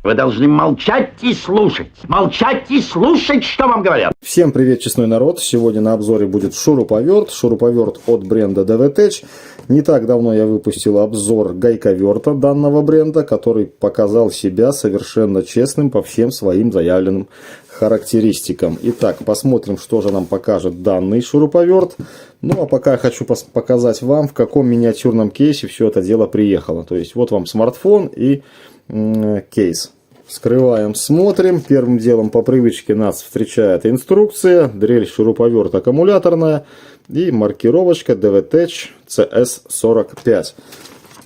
Вы должны молчать и слушать, что вам говорят. Всем привет, честной народ. Сегодня на обзоре будет шуруповерт. Шуруповерт от бренда DVTech. Не так давно я выпустил обзор гайковерта данного бренда, который показал себя совершенно честным по всем своим заявленным характеристикам. Итак, посмотрим, что же нам покажет данный шуруповерт. Ну, а пока я хочу показать вам, в каком миниатюрном кейсе все это дело приехало. То есть, вот вам смартфон и кейс. Вскрываем, смотрим. Первым делом по привычке нас встречает инструкция, дрель шуруповерт аккумуляторная и маркировочка DVTech CS45.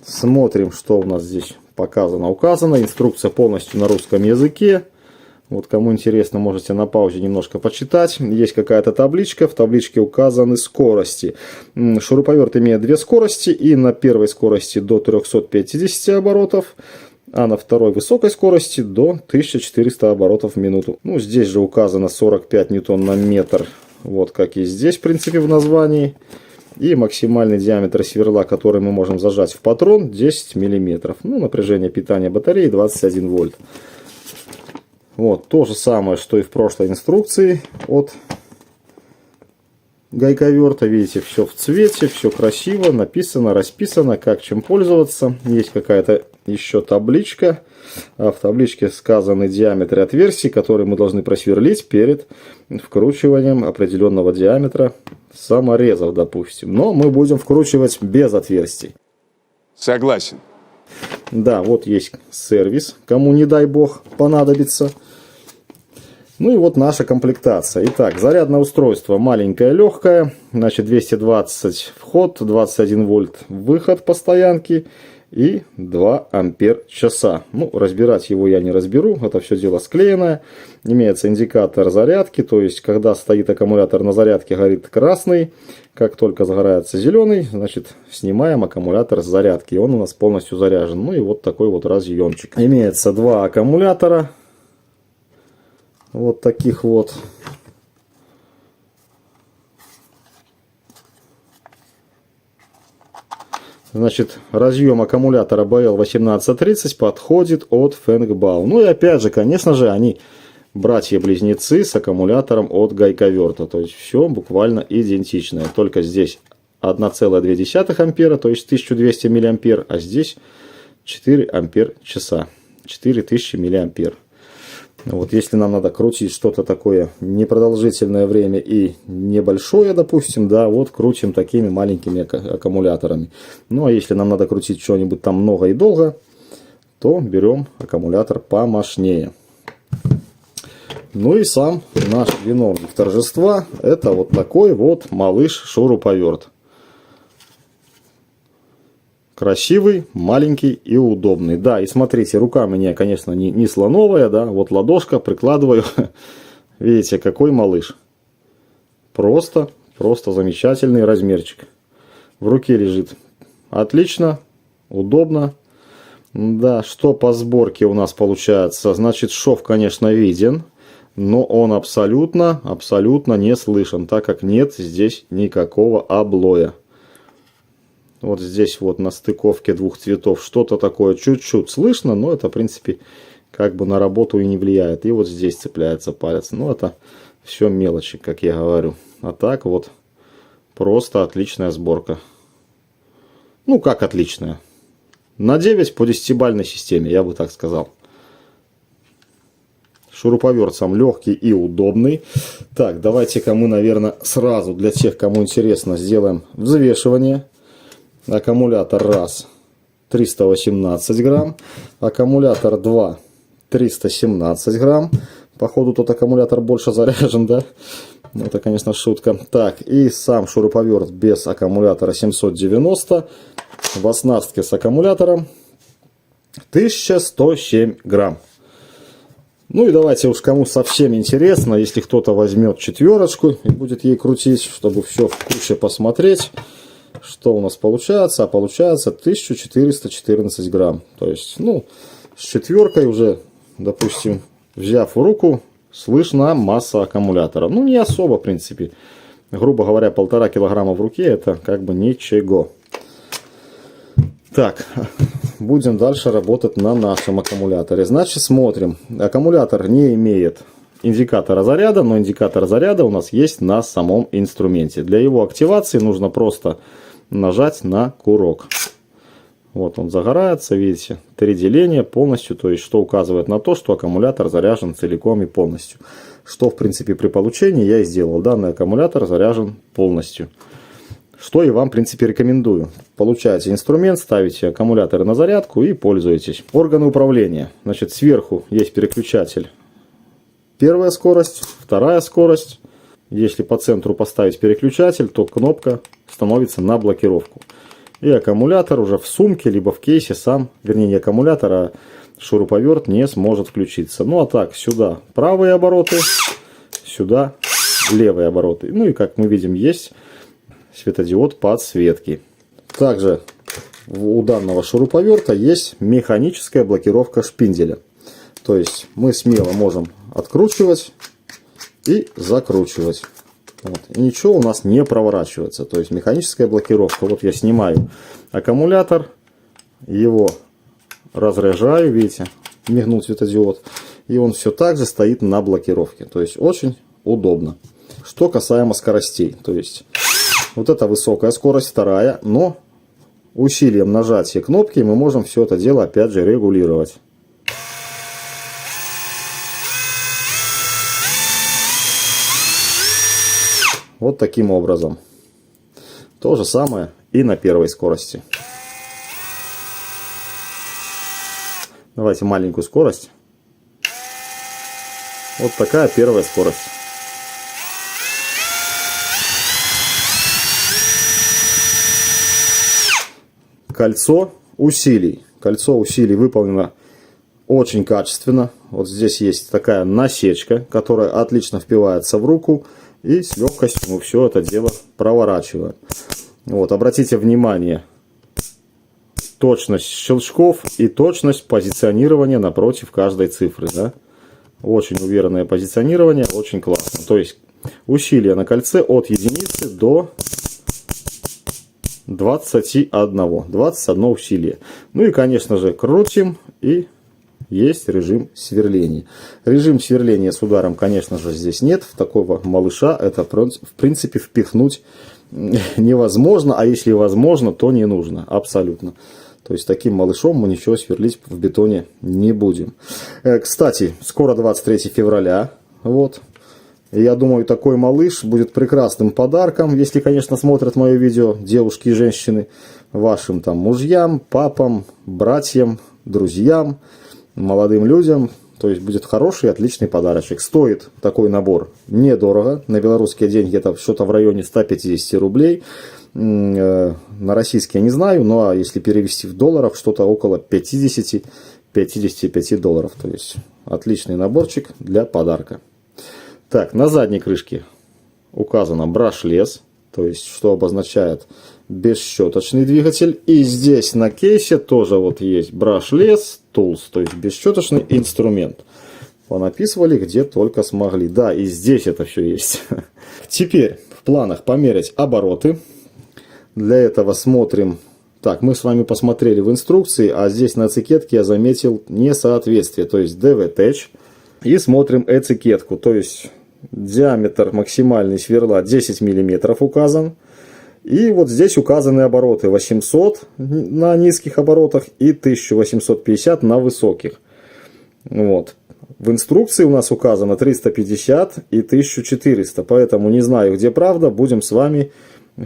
Смотрим, что у нас здесь указано. Инструкция полностью на русском языке. Вот кому интересно, можете на паузе немножко почитать. Есть какая-то табличка, в табличке указаны скорости. Шуруповерт имеет две скорости, и на первой скорости до 350 оборотов, а на второй высокой скорости до 1400 оборотов в минуту. Ну, здесь же указано 45 ньютон на метр, вот как и здесь, в принципе, в названии. И максимальный диаметр сверла, который мы можем зажать в патрон, 10 мм. Ну, напряжение питания батареи 21 вольт. Вот, то же самое, что и в прошлой инструкции от гайковерта. Видите, все в цвете, все красиво, написано, расписано, как чем пользоваться. Есть какая-то еще табличка. А в табличке сказаны диаметры отверстий, которые мы должны просверлить перед вкручиванием определенного диаметра саморезов, допустим. Но мы будем вкручивать без отверстий. Согласен. Да, вот есть сервис, кому не дай бог понадобится. Ну и вот наша комплектация. Итак, зарядное устройство маленькое, легкое. Значит, 220 вход, 21 вольт выход по стоянке и 2 ампер-часа. Ну, разбирать его я не разберу, это все дело склеенное. Имеется индикатор зарядки, то есть, когда стоит аккумулятор на зарядке, горит красный. Как только загорается зеленый, значит, снимаем аккумулятор с зарядки. И он у нас полностью заряжен. Ну и вот такой вот разъемчик. Имеется два аккумулятора. Вот таких вот. Значит, разъем аккумулятора BL1830 подходит от Фэнгбау. Ну и опять же, конечно же, они братья-близнецы с аккумулятором от гайковерта. То есть все буквально идентичное. Только здесь 1,2 ампера, то есть 1200 миллиампер, а здесь 4 ампер-часа. 4000 миллиампер. Вот если нам надо крутить что-то такое непродолжительное время и небольшое, допустим, да, вот крутим такими маленькими аккумуляторами. Ну а если нам надо крутить что-нибудь там много и долго, то берем аккумулятор помощнее. Ну и сам наш виновник торжества, это вот такой вот малыш шуруповерт. Красивый, маленький и удобный. Да, и смотрите, рука у меня, конечно, не слоновая, да, вот ладошка, прикладываю. Видите, какой малыш. Просто замечательный размерчик. В руке лежит отлично, удобно. Да, что по сборке у нас получается? Значит, шов, конечно, виден. Но он абсолютно не слышен, так как нет здесь никакого облоя. Вот здесь вот на стыковке двух цветов что-то такое чуть-чуть слышно, но это, в принципе, как бы на работу и не влияет. И вот здесь цепляется палец. Ну, это все мелочи, как я говорю. А так вот просто отличная сборка. Ну, как отличная? На 9 по 10-бальной системе, я бы так сказал. Шуруповерт сам легкий и удобный. Так, давайте-ка мы, наверное, сразу для тех, кому интересно, сделаем взвешивание. Аккумулятор 1 318 грамм. Аккумулятор 2 317 грамм. Походу тот аккумулятор больше заряжен, да? Это, конечно, шутка. Так, и сам шуруповерт без аккумулятора 790. В оснастке с аккумулятором 1107 грамм. Ну и давайте уж кому совсем интересно, если кто-то возьмет четверочку и будет ей крутить, чтобы все в куче посмотреть, что у нас получается. А получается 1414 грамм. То есть, ну, с четверкой уже, допустим, взяв в руку, слышна масса аккумулятора. Ну, не особо, в принципе. Грубо говоря, 1,5 килограмма в руке, это как бы ничего. Так, будем дальше работать на нашем аккумуляторе. Значит, смотрим. Аккумулятор не имеет индикатора заряда, но индикатор заряда у нас есть на самом инструменте. Для его активации нужно просто нажать на курок. Вот он загорается, видите, 3 деления полностью, то есть что указывает на то, что аккумулятор заряжен целиком и полностью. Что в принципе при получении я и сделал. Данный аккумулятор заряжен полностью. Что и вам в принципе рекомендую. Получаете инструмент, ставите аккумуляторы на зарядку и пользуетесь. Органы управления. Значит, сверху есть переключатель. Первая скорость, вторая скорость. Если по центру поставить переключатель, то кнопка становится на блокировку. И аккумулятор уже в сумке, либо в кейсе сам, вернее не аккумулятор, а шуруповерт не сможет включиться. Ну а так, сюда правые обороты, сюда левые обороты. Ну и как мы видим, есть светодиод подсветки. Также у данного шуруповерта есть механическая блокировка шпинделя. То есть мы смело можем откручивать и закручивать. Вот. И ничего у нас не проворачивается. То есть механическая блокировка. Вот я снимаю аккумулятор, его разряжаю, видите, мигнул светодиод. И он все так же стоит на блокировке. То есть очень удобно. Что касаемо скоростей. То есть вот это высокая скорость, вторая. Но усилием нажатия кнопки мы можем все это дело опять же регулировать. Вот таким образом. То же самое и на первой скорости. Давайте маленькую скорость. Вот такая первая скорость. Кольцо усилий. Кольцо усилий выполнено очень качественно. Вот здесь есть такая насечка, которая отлично впивается в руку. И с легкостью мы все это дело проворачиваем. Вот, обратите внимание. Точность щелчков и точность позиционирования напротив каждой цифры. Да? Очень уверенное позиционирование, очень классно. То есть усилие на кольце от единицы до 21 усилие. Ну и конечно же крутим, и есть режим сверления. Режим сверления с ударом, конечно же, здесь нет. В такого малыша это в принципе впихнуть невозможно, а если возможно, то не нужно. Абсолютно. То есть таким малышом мы ничего сверлить в бетоне не будем. Кстати, скоро 23 февраля. Вот. Я думаю, такой малыш будет прекрасным подарком, если, конечно, смотрят мое видео девушки и женщины, вашим там мужьям, папам, братьям, друзьям, молодым людям. То есть будет хороший, отличный подарочек. Стоит такой набор недорого. На белорусские деньги это что-то в районе 150 рублей. На российские не знаю, но если перевести в долларов, что-то около 50-55 долларов. То есть отличный наборчик для подарка. Так, на задней крышке указано брашлес, то есть что обозначает бесщеточный двигатель. И здесь на кейсе тоже вот есть брашлес tools, то есть бесщеточный инструмент. Понаписывали где только смогли. Да, и здесь это все есть. Теперь в планах померять обороты. Для этого смотрим. Так, мы с вами посмотрели в инструкции, а здесь на этикетке я заметил несоответствие, то есть DV-Tech. И смотрим этикетку, то есть диаметр максимальный сверла 10 мм указан. И вот здесь указаны обороты 800 на низких оборотах и 1850 на высоких. Вот. В инструкции у нас указано 350 и 1400, поэтому не знаю, где правда, будем с вами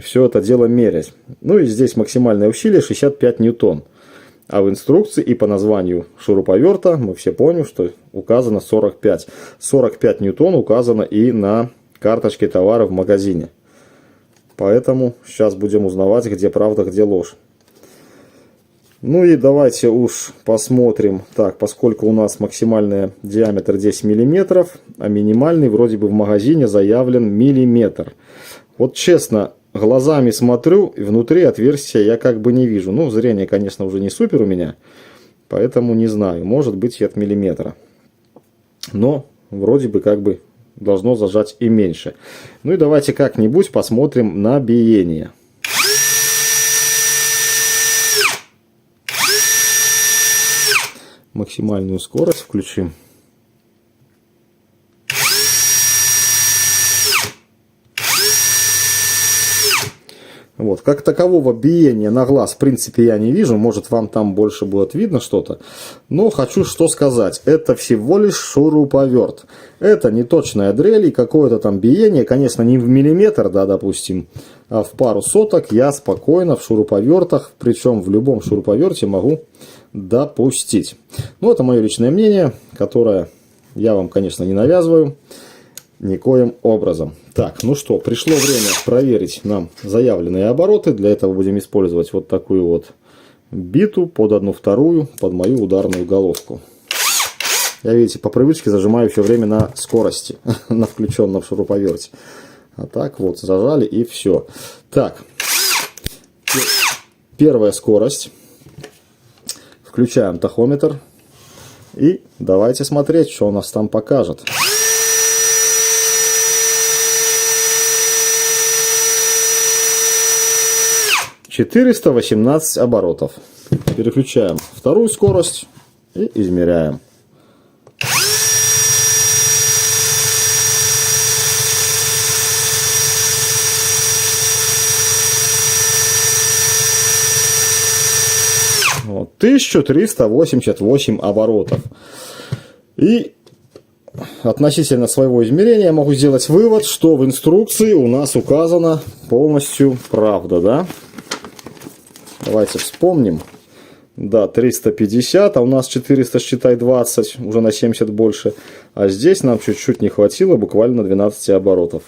все это дело мерять. Ну и здесь максимальное усилие 65 ньютон. А в инструкции и по названию шуруповерта мы все поняли, что указано 45. 45 ньютон указано и на карточке товара в магазине. Поэтому сейчас будем узнавать, где правда, где ложь. Ну и давайте уж посмотрим. Так, поскольку у нас максимальный диаметр 10 мм, а минимальный вроде бы в магазине заявлен миллиметр. Вот честно, глазами смотрю, и внутри отверстия я как бы не вижу. Ну, зрение, конечно, уже не супер у меня, поэтому не знаю. Может быть и от миллиметра. Но вроде бы как бы должно зажать и меньше. Ну и давайте как-нибудь посмотрим на биение. максимальную скорость включим. Вот, как такового биения на глаз, в принципе, я не вижу. Может, вам там больше будет видно что-то. Но хочу что сказать. Это всего лишь шуруповерт. Это не точная дрель и какое-то там биение. Конечно, не в миллиметр, да, допустим, а в пару соток я спокойно в шуруповертах, причем в любом шуруповерте могу допустить. Но это мое личное мнение, которое я вам, конечно, не навязываю никоим образом. Так, ну что, пришло время проверить нам заявленные обороты. Для этого будем использовать вот такую вот биту под 1/2 под мою ударную головку. Я, видите, по привычке зажимаю все время на скорости, на включенном шуруповерте. А так вот, зажали и все. Так, первая скорость. Включаем тахометр. И давайте смотреть, что у нас там покажет. 418 оборотов. Переключаем вторую скорость и измеряем. Вот, 1388 оборотов. И относительно своего измерения я могу сделать вывод, что в инструкции у нас указана полностью правда, да? Давайте вспомним. Да, 350, а у нас 400, считай, 20, уже на 70 больше. А здесь нам чуть-чуть не хватило, буквально 12 оборотов.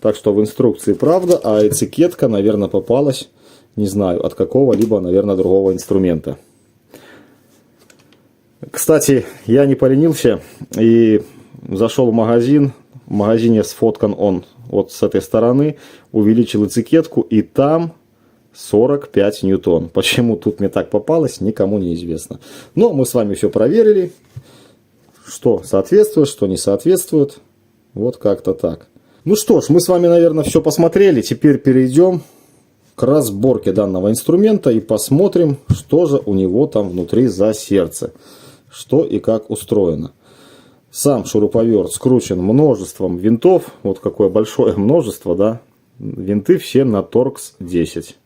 Так что в инструкции правда, а этикетка, наверное, попалась, не знаю, от какого-либо, наверное, другого инструмента. Кстати, я не поленился и зашел в магазин. В магазине сфоткан он вот с этой стороны, увеличил этикетку, и там 45 ньютон. Почему тут мне так попалось, никому не известно. Но мы с вами все проверили, что соответствует, что не соответствует. Вот как-то так. Ну что ж, мы с вами, наверное, все посмотрели. Теперь перейдем к разборке данного инструмента и посмотрим, что же у него там внутри за сердце. Что и как устроено. Сам шуруповерт скручен множеством винтов. Вот какое большое множество, да. Винты все на Torx 10.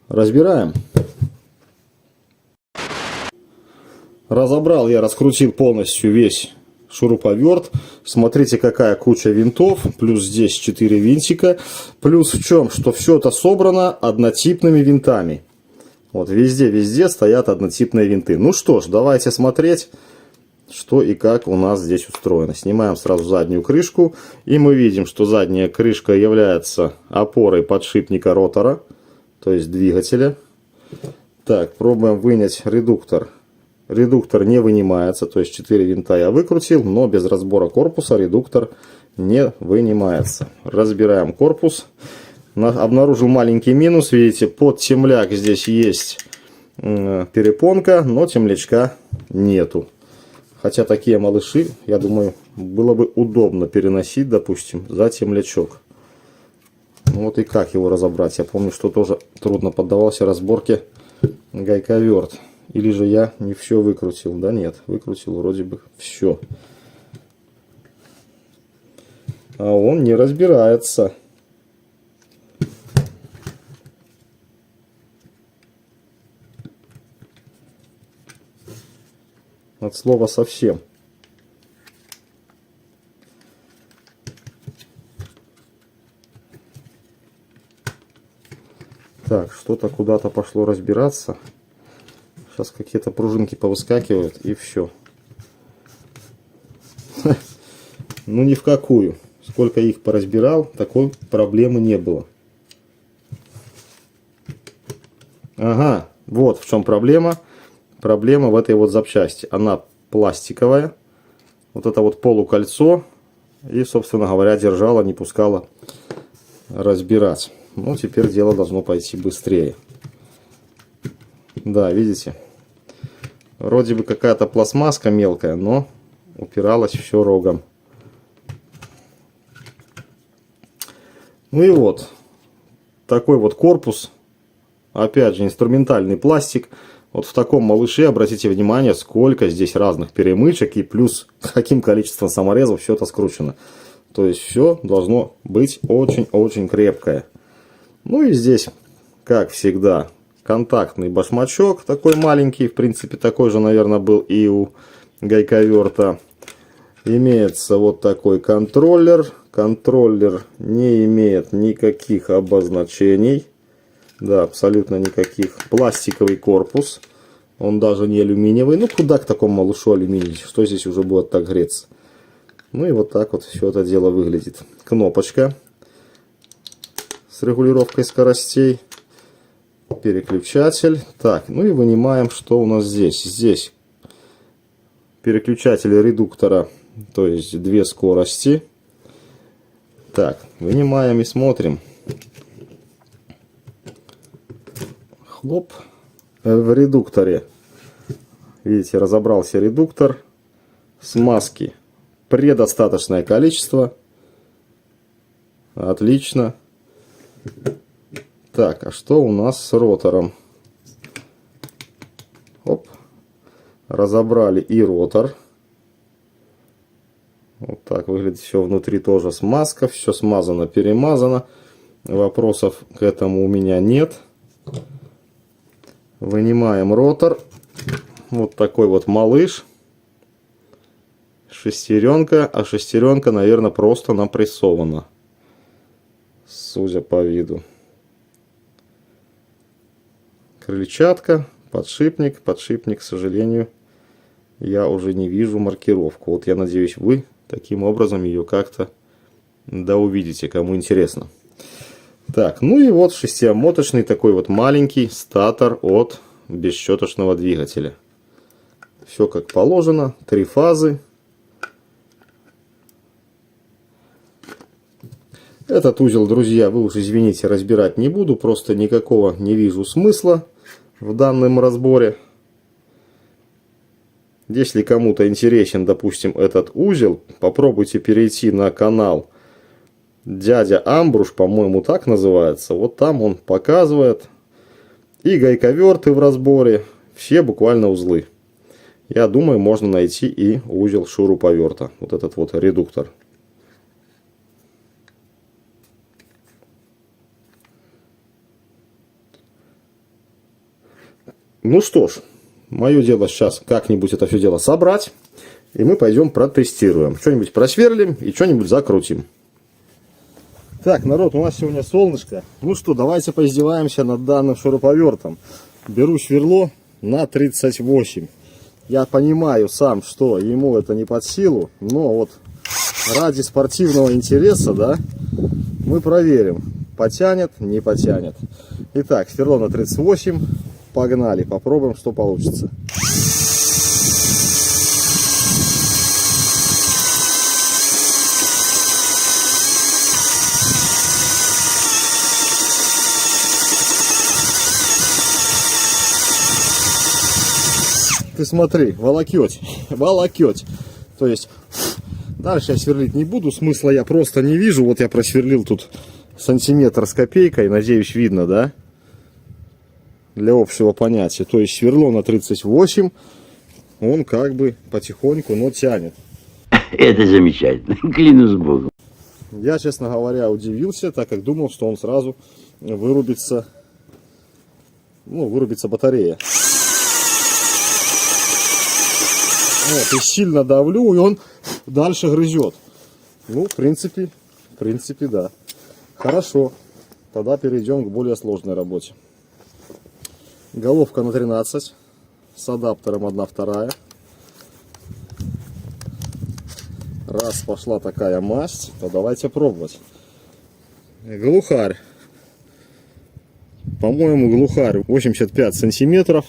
Разбираем. Разобрал я, раскрутил полностью весь шуруповерт. Смотрите, какая куча винтов. Плюс здесь 4 винтика. Плюс в чем? Что все это собрано однотипными винтами. Вот везде стоят однотипные винты. Ну что ж, давайте смотреть, что и как у нас здесь устроено. Снимаем сразу заднюю крышку. И мы видим, что задняя крышка является опорой подшипника ротора, то есть двигателя. Так, пробуем вынять редуктор. Редуктор не вынимается, то есть 4 винта я выкрутил, но без разбора корпуса редуктор не вынимается. Разбираем корпус. Обнаружил маленький минус, видите, под темляк здесь есть перепонка, но темлячка нету. Хотя такие малыши, я думаю, было бы удобно переносить, допустим, за темлячок. Ну вот и как его разобрать? Я помню, что тоже трудно поддавался разборке гайковерт. Или же я не все выкрутил? Да нет, выкрутил вроде бы все. А он не разбирается. От слова совсем. Так, что-то куда-то пошло разбираться. Сейчас какие-то пружинки повыскакивают и все. Ну ни в какую. Сколько их поразбирал, такой проблемы не было. Ага, вот в чем проблема. Проблема в этой вот запчасти. Она пластиковая. Вот это вот полукольцо. И, собственно говоря, держала, не пускала разбирать. Ну, теперь дело должно пойти быстрее. Да, видите? Вроде бы какая-то пластмасска мелкая, но упиралась все рогом. Ну и вот. Такой вот корпус. Опять же, инструментальный пластик. Вот в таком малыше обратите внимание, сколько здесь разных перемычек и плюс каким количеством саморезов все это скручено. То есть все должно быть очень-очень крепкое. Ну и здесь, как всегда, контактный башмачок такой маленький. В принципе, такой же, наверное, был и у гайковерта. Имеется вот такой контроллер. Контроллер не имеет никаких обозначений. Да, абсолютно никаких. Пластиковый корпус. Он даже не алюминиевый. Ну, куда к такому малышу алюминий? Что здесь уже будет так греться? Ну и вот так вот все это дело выглядит. Кнопочка с регулировкой скоростей. Переключатель. Так, ну и вынимаем, что у нас здесь. Здесь переключатель редуктора, то есть две скорости. Так, вынимаем и смотрим. Хлоп. В редукторе, видите, разобрался редуктор. Смазки предостаточное количество. Отлично. Так, а что у нас с ротором? Оп. Разобрали и ротор. Вот так выглядит все внутри, тоже смазка. Все смазано, перемазано. Вопросов к этому у меня нет. Вынимаем ротор. Вот такой вот малыш. Шестеренка. А шестеренка, наверное, просто напрессована. Судя по виду. Крыльчатка. Подшипник. Подшипник, к сожалению, я уже не вижу маркировку. Вот я надеюсь, вы таким образом ее как-то увидите, кому интересно. Так, ну и вот шестиомоточный такой вот маленький статор от бесщеточного двигателя. Все как положено, 3 фазы. Этот узел, друзья, вы уж извините, разбирать не буду, просто никакого не вижу смысла в данном разборе. Если кому-то интересен, допустим, этот узел, попробуйте перейти на канал Дядя Амбруш, по-моему, так называется. Вот там он показывает и гайковерты в разборе, все буквально узлы. Я думаю, можно найти и узел шуруповерта, вот этот вот редуктор. Ну что ж, мое дело сейчас как-нибудь это все дело собрать, и мы пойдем протестируем. Что-нибудь просверлим и что-нибудь закрутим. Так, народ, у нас сегодня солнышко. Ну что, давайте поиздеваемся над данным шуруповертом. Беру сверло на 38. Я понимаю сам, что ему это не под силу, но вот ради спортивного интереса, да, мы проверим, потянет, не потянет. Итак, сверло на 38. Погнали, попробуем, что получится. Ты смотри, волокеть, волокеть. То есть, дальше я сверлить не буду, смысла я просто не вижу. Вот я просверлил тут сантиметр с копейкой, надеюсь, видно, да? Для общего понятия. То есть, сверло на 38, он как бы потихоньку, но тянет. Это замечательно, клянусь Богом. Я, честно говоря, удивился, так как думал, что он сразу вырубится, ну, вырубится батарея. Вот, и сильно давлю, и он дальше грызет. Ну, в принципе, да. Хорошо. Тогда перейдем к более сложной работе. Головка на 13. С адаптером 1/2. Раз пошла такая масть, то давайте пробовать. Глухарь. По-моему, глухарь 85 сантиметров.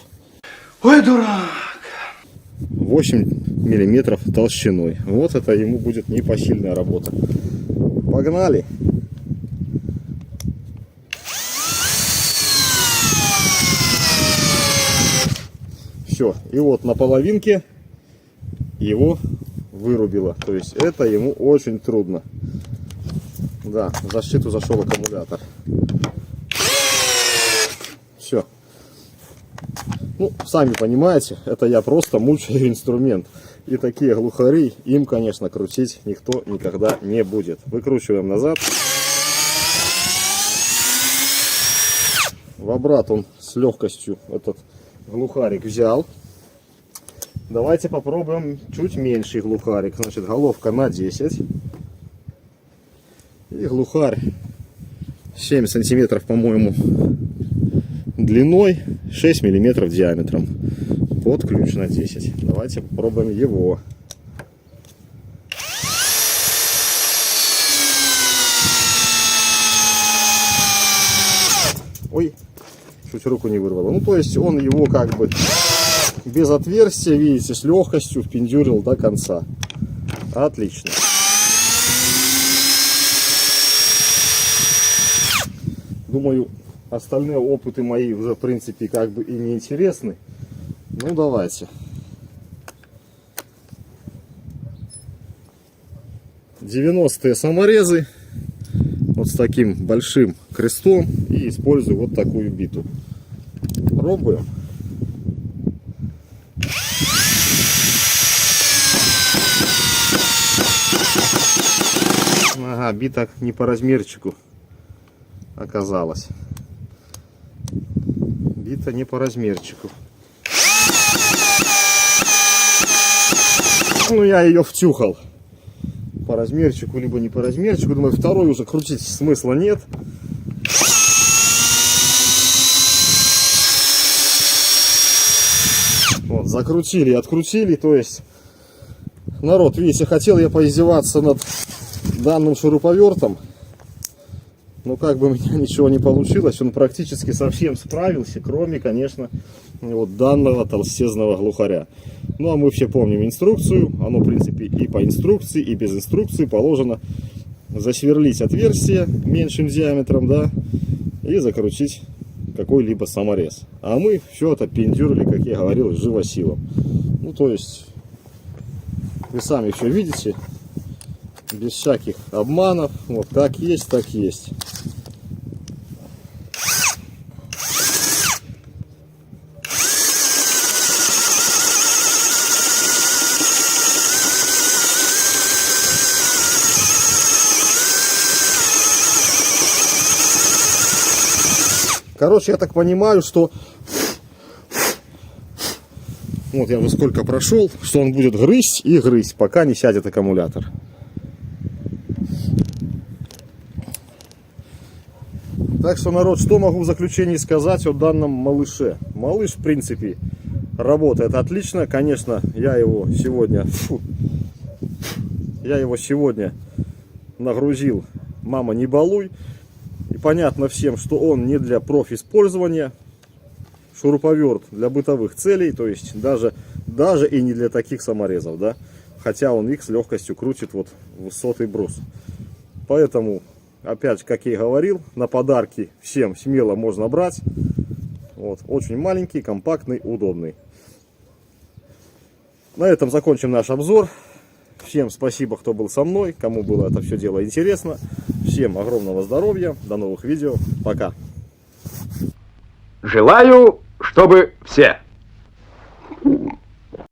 Ой, дурак! 8 миллиметров толщиной. Вот это ему будет непосильная работа. Погнали! Все, и вот на половинке его вырубило. То есть это ему очень трудно. Да, в защиту зашел аккумулятор. Все. Ну, сами понимаете, это я просто мучаю инструмент. И такие глухари им, конечно, крутить никто никогда не будет. Выкручиваем назад. В обрат он с легкостью этот глухарик взял. Давайте попробуем чуть меньший глухарик. Значит, головка на 10. И глухарь 7 сантиметров, по-моему, длиной, 6 миллиметров диаметром. Под ключ на 10. Давайте попробуем его. Ой, чуть руку не вырвало. Ну, то есть он его как бы без отверстия, видите, с легкостью впендюрил до конца. Отлично. Думаю, остальные опыты мои уже, в принципе, как бы и не интересны. Ну, давайте. Девяностые саморезы. Вот с таким большим крестом. И использую вот такую биту. Пробуем. Ага, бита не по размерчику оказалась. Бита не по размерчику. Ну, я ее втюхал по размерчику, либо не по размерчику. Думаю, второй уже крутить смысла нет. Вот, закрутили и открутили. То есть, народ, видите, хотел я поиздеваться над данным шуруповертом. Но как бы у меня ничего не получилось. Он практически совсем справился, кроме, конечно, вот данного толстезного глухаря. Ну, а мы все помним инструкцию. Оно, в принципе, и по инструкции, и без инструкции положено засверлить отверстие меньшим диаметром, да, и закрутить какой-либо саморез. А мы все это пендюрили, как я говорил, живосилом. Ну, то есть, вы сами все видите, без всяких обманов. Вот как есть, так есть. Короче, я так понимаю, что вот я уже сколько прошел, что он будет грызть и грызть, пока не сядет аккумулятор. Так что, народ, что могу в заключении сказать о данном малыше? Малыш, в принципе, работает отлично. Конечно, я его сегодня нагрузил «Мама, не балуй». И понятно всем, что он не для профиспользования. Шуруповерт для бытовых целей, то есть даже и не для таких саморезов, да. Хотя он их с легкостью крутит вот в 100-й брус. Поэтому, опять, как я и говорил, на подарки всем смело можно брать. Вот, очень маленький, компактный, удобный. На этом закончим наш обзор. Всем спасибо, кто был со мной, кому было это все дело интересно. Всем огромного здоровья, до новых видео, пока. Желаю, чтобы все.